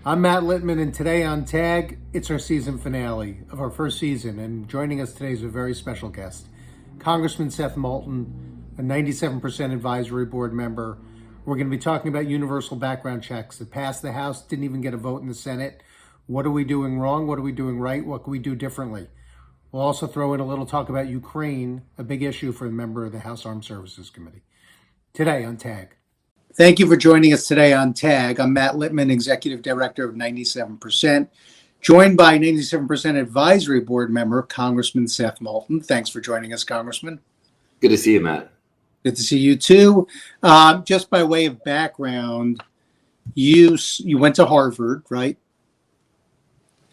I'm Matt Littman, and today on TAG, it's our season finale of our first season. And joining us today is a very special guest, Congressman Seth Moulton, a 97% advisory board member. We're going to be talking about universal background checks that passed the House, didn't even get a vote in the Senate. What are we doing wrong? What are we doing right? What can we do differently? We'll also throw in a little talk about Ukraine, a big issue for a member of the House Armed Services Committee. Today on TAG. Thank you for joining us today on TAG. I'm Matt Littman, Executive Director of 97%, joined by 97% Advisory Board member, Congressman Seth Moulton. Thanks for joining us, Congressman. Good to see you, Matt. Good to see you too. Just by way of background, you went to Harvard, right?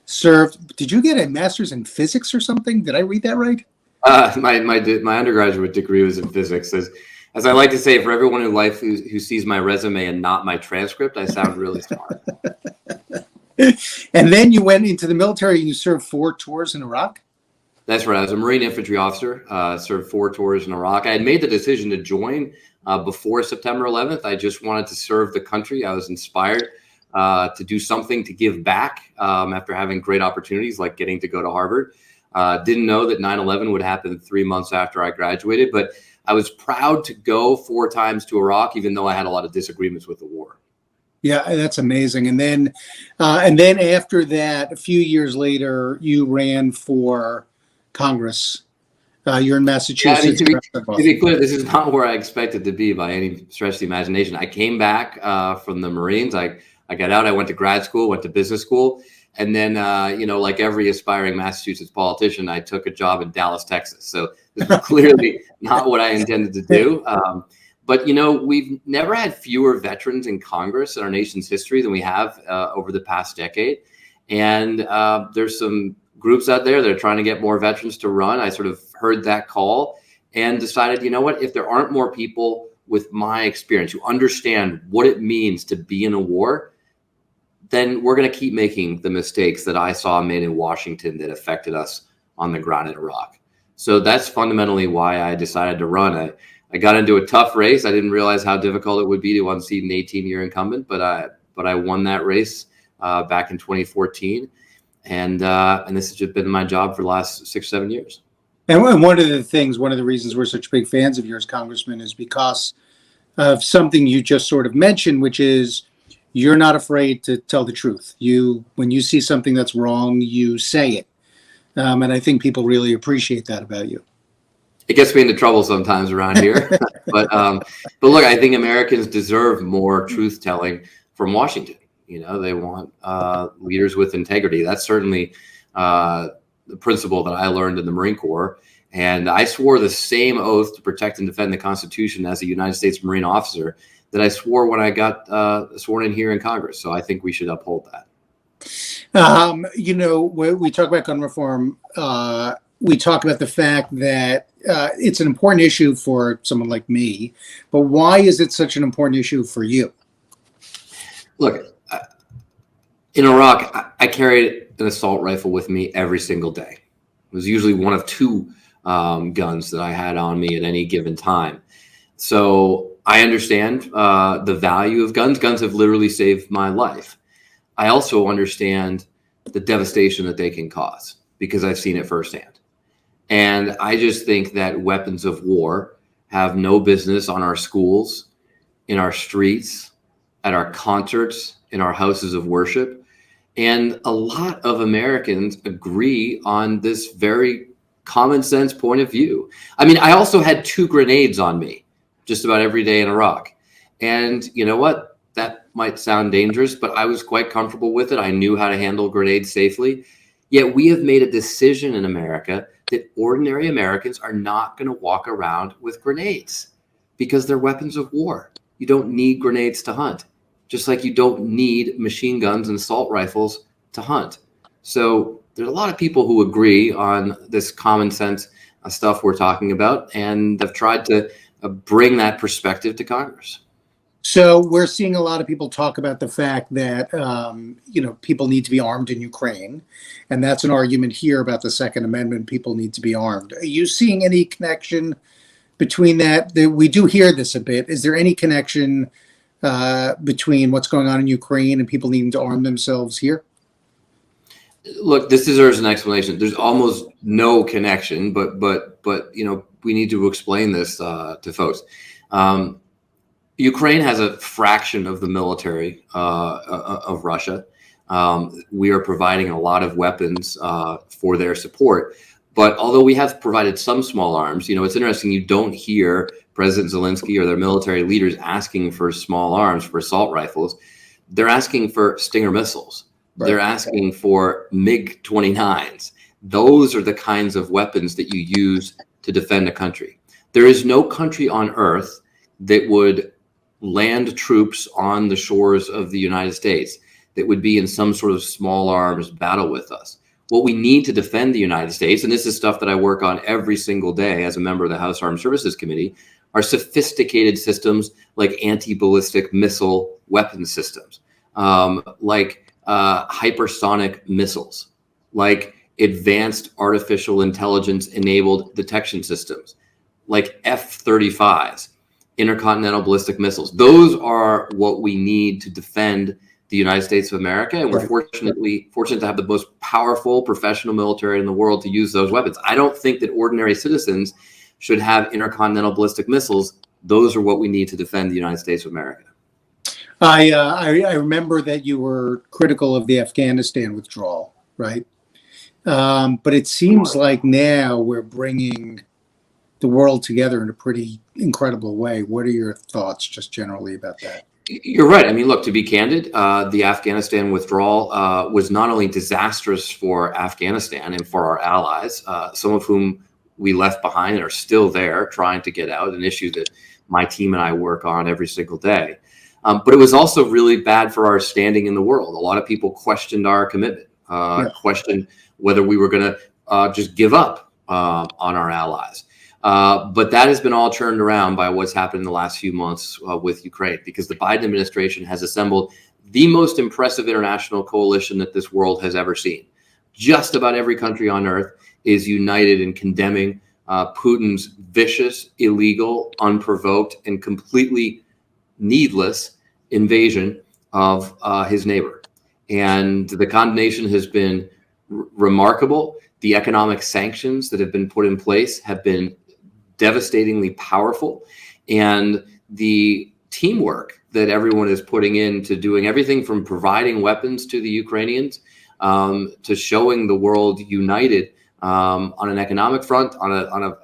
Did you get a master's in physics or something? Did I read that right? My undergraduate degree was in physics. As I like to say, for everyone in life who sees my resume and not my transcript, I sound really smart. And then you went into the military and you served 4 tours in Iraq? That's right. I was a Marine infantry officer, served 4 tours in Iraq. I had made the decision to join before September 11th. I just wanted to serve the country. I was inspired to do something to give back after having great opportunities like getting to go to Harvard. Didn't know that 9/11 would happen 3 months after I graduated, but I was proud to go 4 times to Iraq, even though I had a lot of disagreements with the war. Yeah, that's amazing. And then after that, a few years later, you ran for Congress. You're in Massachusetts. Yeah, to be clear, this is not where I expected to be by any stretch of the imagination. I came back from the Marines. I got out. I went to grad school, went to business school. And then, like every aspiring Massachusetts politician, I took a job in Dallas, Texas. So this was clearly not what I intended to do. But, we've never had fewer veterans in Congress in our nation's history than we have over the past decade. And there's some groups out there that are trying to get more veterans to run. I sort of heard that call and decided, you know what, if there aren't more people with my experience who understand what it means to be in a war, then we're going to keep making the mistakes that I saw made in Washington that affected us on the ground in Iraq. So that's fundamentally why I decided to run. I got into a tough race. I didn't realize how difficult it would be to unseat an 18-year incumbent, but I won that race back in 2014. And this has just been my job for the last 6-7 years. And one of the reasons we're such big fans of yours, Congressman, is because of something you just sort of mentioned, which is you're not afraid to tell the truth. When you see something that's wrong, you say it. And I think people really appreciate that about you. It gets me into trouble sometimes around here. but look, I think Americans deserve more truth telling from Washington. They want leaders with integrity. That's certainly the principle that I learned in the Marine Corps. And I swore the same oath to protect and defend the Constitution as a United States Marine officer that I swore when I got sworn in here in Congress. So I think we should uphold that. When we talk about gun reform, we talk about the fact that it's an important issue for someone like me, but why is it such an important issue for you? Look, in Iraq, I carried an assault rifle with me every single day. It was usually one of 2 guns that I had on me at any given time. So I understand the value of guns. Guns have literally saved my life. I also understand the devastation that they can cause because I've seen it firsthand. And I just think that weapons of war have no business on our schools, in our streets, at our concerts, in our houses of worship. And a lot of Americans agree on this very common sense point of view. I mean, I also had 2 grenades on me just about every day in Iraq. And you know what? That might sound dangerous, but I was quite comfortable with it. I knew how to handle grenades safely. Yet we have made a decision in America that ordinary Americans are not going to walk around with grenades because they're weapons of war. You don't need grenades to hunt, just like you don't need machine guns and assault rifles to hunt. So there's a lot of people who agree on this common sense stuff we're talking about, and have tried to bring that perspective to Congress. So we're seeing a lot of people talk about the fact that, people need to be armed in Ukraine. And that's an argument here about the Second Amendment. People need to be armed. Are you seeing any connection between that? We do hear this a bit. Is there any connection between what's going on in Ukraine and people needing to arm themselves here? Look, this deserves an explanation. There's almost no connection, but we need to explain this to folks. Ukraine has a fraction of the military of Russia. We are providing a lot of weapons for their support. But although we have provided some small arms, it's interesting, you don't hear President Zelensky or their military leaders asking for small arms, for assault rifles. They're asking for Stinger missiles. Right. They're asking for MiG-29s. Those are the kinds of weapons that you use to defend a country. There is no country on earth that would land troops on the shores of the United States that would be in some sort of small arms battle with us. What we need to defend the United States, and this is stuff that I work on every single day as a member of the House Armed Services Committee, are sophisticated systems like anti-ballistic missile weapon systems, like hypersonic missiles, like advanced artificial intelligence enabled detection systems, like F-35s, intercontinental ballistic missiles. Those are what we need to defend the United States of America, and we're fortunate to have the most powerful professional military in the world to use those weapons. I don't think that ordinary citizens should have intercontinental ballistic missiles. Those are what we need to defend the United States of America. I remember that you were critical of the Afghanistan withdrawal, right? But it seems like now we're bringing the world together in a pretty incredible way. What are your thoughts just generally about that? You're right. I mean, look, to be candid, the Afghanistan withdrawal was not only disastrous for Afghanistan and for our allies, some of whom we left behind and are still there trying to get out, an issue that my team and I work on every single day. But it was also really bad for our standing in the world. A lot of people questioned our commitment, questioned whether we were going to just give up on our allies. But that has been all turned around by what's happened in the last few months with Ukraine, because the Biden administration has assembled the most impressive international coalition that this world has ever seen. Just about every country on earth is united in condemning Putin's vicious, illegal, unprovoked, and completely needless invasion of his neighbor. And the condemnation has been remarkable. The economic sanctions that have been put in place have been devastatingly powerful, and the teamwork that everyone is putting into doing everything from providing weapons to the Ukrainians to showing the world united on an economic front, on a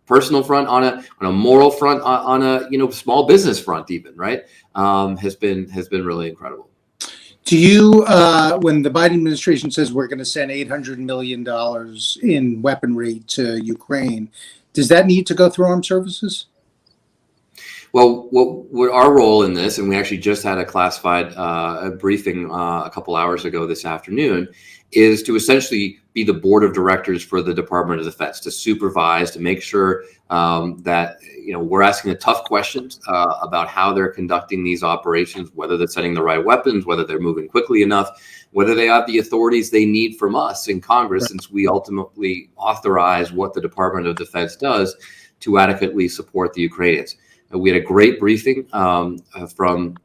personal front, on a moral front, on a small business front, even, right, has been really incredible. Do you, when the Biden administration says we're going to send $800 million in weaponry to Ukraine, does that need to go through armed services? Well, what our role in this, and we actually just had a classified briefing a couple hours ago this afternoon, is to essentially be the board of directors for the Department of Defense, to supervise, to make sure that we're asking the tough questions about how they're conducting these operations, whether they're sending the right weapons, whether they're moving quickly enough, whether they have the authorities they need from us in Congress, since we ultimately authorize what the Department of Defense does to adequately support the Ukrainians. We had a great briefing from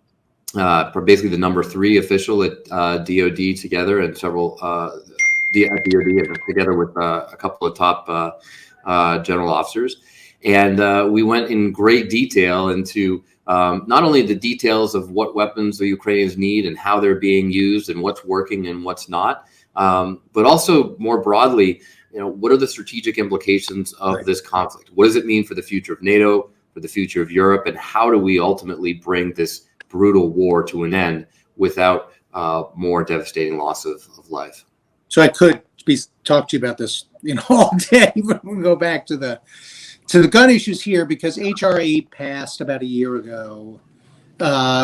basically the number 3 official at DOD together, and several DOD together with a couple of top general officers. And we went in great detail into not only the details of what weapons the Ukrainians need and how they're being used and what's working and what's not, but also more broadly, what are the strategic implications of this conflict? What does it mean for the future of NATO, for the future of Europe, and how do we ultimately bring this brutal war to an end without more devastating loss of life? So I could talk to you about this, all day, but we'll go back to the gun issues here, because H.R. 8 passed about a year ago.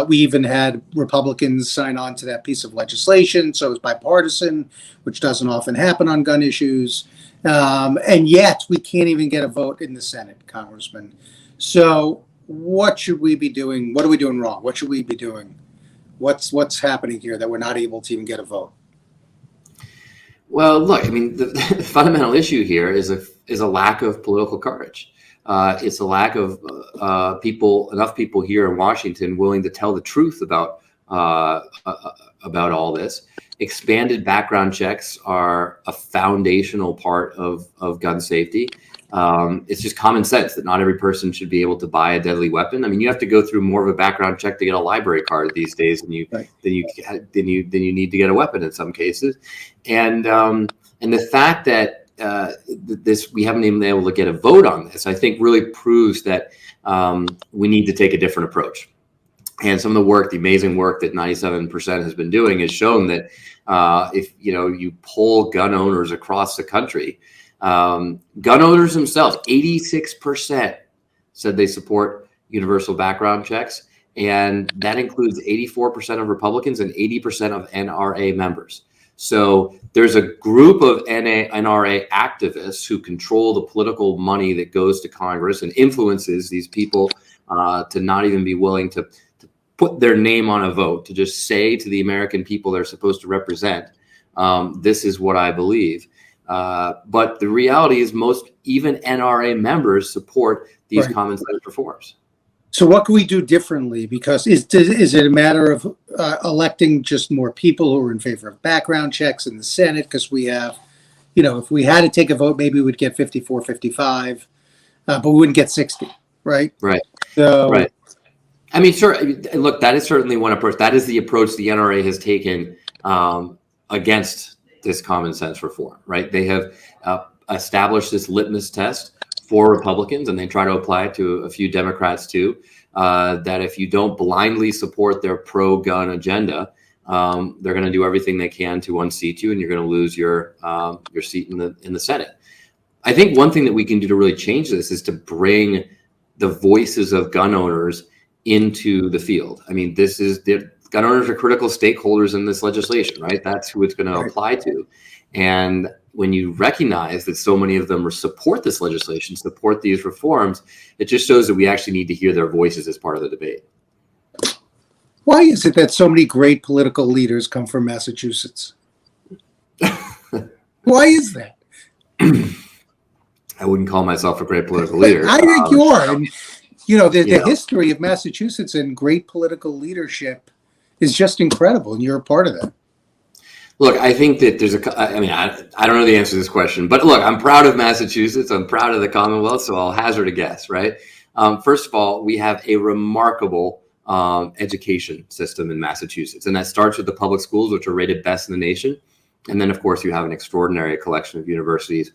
We even had Republicans sign on to that piece of legislation, so it was bipartisan, which doesn't often happen on gun issues. And yet we can't even get a vote in the Senate, Congressman. So what should we be doing? What are we doing wrong? What should we be doing? What's happening here that we're not able to even get a vote? Well, look, I mean, the fundamental issue here is a lack of political courage. it's a lack of enough people here in Washington willing to tell the truth about all this. Expanded background checks are a foundational part of gun safety. It's just common sense that not every person should be able to buy a deadly weapon. I mean, you have to go through more of a background check to get a library card these days than you need to get a weapon in some cases. And the fact that we haven't even been able to get a vote on this, I think really proves that we need to take a different approach. And some of the amazing work that 97% has been doing has shown that if you poll gun owners across the country, gun owners themselves, 86% said they support universal background checks, and that includes 84% of Republicans and 80% of NRA members. So there's a group of NRA activists who control the political money that goes to Congress and influences these people to not even be willing to put their name on a vote, to just say to the American people they're supposed to represent, this is what I believe. But the reality is most even NRA members support these common sense reforms. So what can we do differently? Because is it a matter of electing just more people who are in favor of background checks in the Senate? Because we have, if we had to take a vote, maybe we'd get 54, 55, but we wouldn't get 60, right? Right. So, right. I mean, sure. Look, that is certainly one approach. That is the approach the NRA has taken against this common sense reform, right? They have established this litmus test for Republicans, and they try to apply it to a few Democrats too, that if you don't blindly support their pro-gun agenda, they're going to do everything they can to unseat you, and you're going to lose your seat in the Senate. I think one thing that we can do to really change this is to bring the voices of gun owners into the field. I mean, gun owners are critical stakeholders in this legislation, right? That's who it's going to apply to. And when you recognize that so many of them support this legislation, support these reforms, it just shows that we actually need to hear their voices as part of the debate. Why is it that so many great political leaders come from Massachusetts? Why is that? I wouldn't call myself a great political leader. I think you are. And, the history of Massachusetts and great political leadership is just incredible, and you're a part of that. Look, I think that I don't know the answer to this question, but look, I'm proud of Massachusetts. I'm proud of the Commonwealth, so I'll hazard a guess, right? First of all, we have a remarkable education system in Massachusetts, and that starts with the public schools, which are rated best in the nation. And then, of course, you have an extraordinary collection of universities.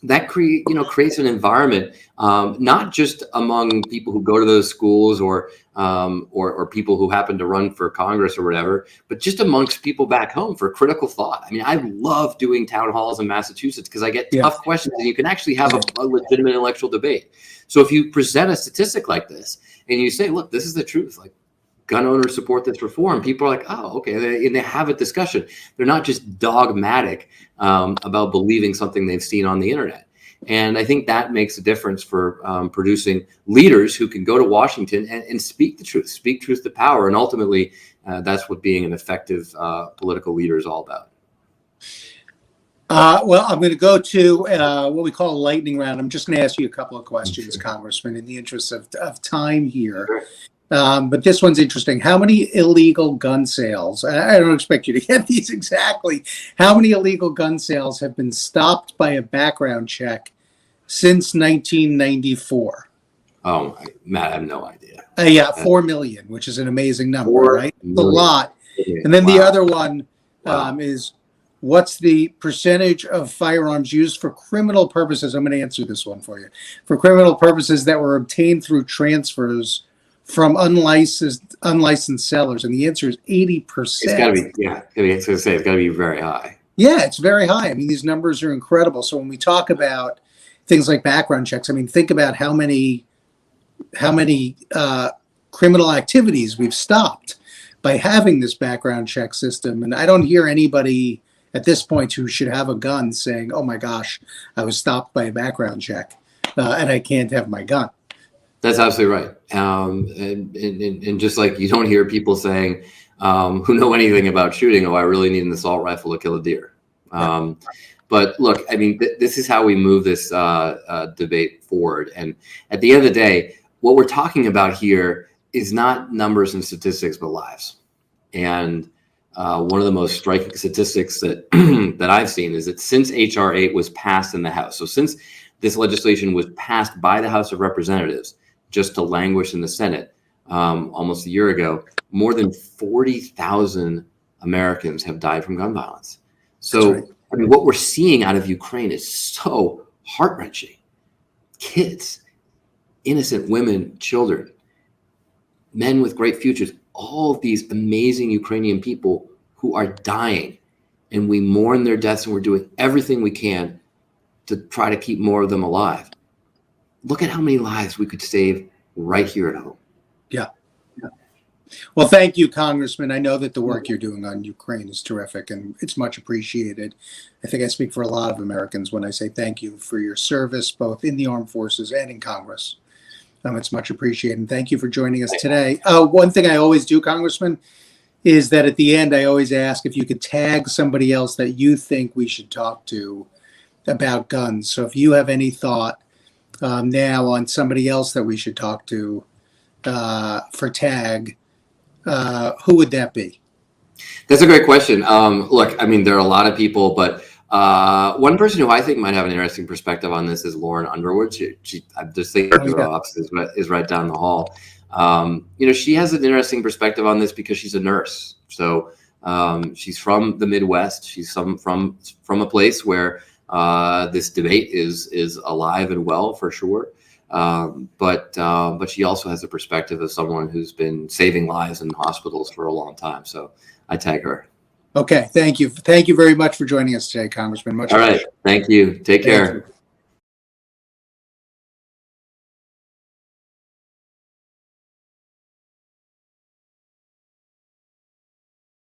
That creates an environment, not just among people who go to those schools or people who happen to run for Congress or whatever, but just amongst people back home for critical thought. I mean, I love doing town halls in Massachusetts because I get tough questions and you can actually have a legitimate intellectual debate. So if you present a statistic like this and you say, look, this is the truth, like gun owners support this reform, people are like, oh, okay. And they have a discussion. They're not just dogmatic about believing something they've seen on the internet. And I think that makes a difference for producing leaders who can go to Washington and speak the truth, speak truth to power. And ultimately, that's what being an effective political leader is all about. Well, I'm going to go to what we call a lightning round. I'm just going to ask you a couple of questions, Congressman, in the interest of time here. Sure. But this one's interesting. How many illegal gun sales? I don't expect you to get these exactly. How many illegal gun sales have been stopped by a background check since 1994? Oh, Matt, I have no idea. 4 million, which is an amazing number, 4 right? It's a million. lot. And then the other one Wow. is, what's the percentage of firearms used for criminal purposes? I'm going to answer this one for you. For criminal purposes that were obtained through transfers from unlicensed sellers, and the answer is 80%. It's got to be, I was going to say, it's got to be very high. Yeah, it's very high. I mean, these numbers are incredible. So when we talk about things like background checks, I mean, think about how many criminal activities we've stopped by having this background check system. And I don't hear anybody at this point who should have a gun saying, oh my gosh, I was stopped by a background check and I can't have my gun. That's absolutely right. And just like you don't hear people saying, who know anything about shooting, oh, I really need an assault rifle to kill a deer. But look, I mean, this is how we move this debate forward. And at the end of the day, what we're talking about here is not numbers and statistics, but lives. And one of the most striking statistics that that I've seen is that since H.R. 8 was passed in the House, so since this legislation was passed by the House of Representatives, just to languish in the Senate almost a year ago, more than 40,000 Americans have died from gun violence. So, right. I mean, what we're seeing out of Ukraine is so heart-wrenching. Kids, innocent women, children, men with great futures, all of these amazing Ukrainian people who are dying, and we mourn their deaths, and we're doing everything we can to try to keep more of them alive. Look at how many lives we could save right here at home. Yeah. Well, thank you, Congressman. I know that the work you're doing on Ukraine is terrific, and it's much appreciated. I think I speak for a lot of Americans when I say thank you for your service, both in the armed forces and in Congress. It's much appreciated. And thank you for joining us today. One thing I always do, Congressman, is that at the end, I always ask if you could tag somebody else that you think we should talk to about guns. So if you have any thought now on somebody else that we should talk to for tag, who would that be? That's a great question. Look, I mean, there are a lot of people, but one person who I think might have an interesting perspective on this is Lauren Underwood. I'm just thinking her office is right down the hall. She has an interesting perspective on this because she's a nurse. So she's from the Midwest. She's from a place where this debate is alive and well, for sure. But she also has a perspective of someone who's been saving lives in hospitals for a long time. So I tag her. Okay, thank you. Thank you very much for joining us today, Congressman. Much All right. Thank you. Take care.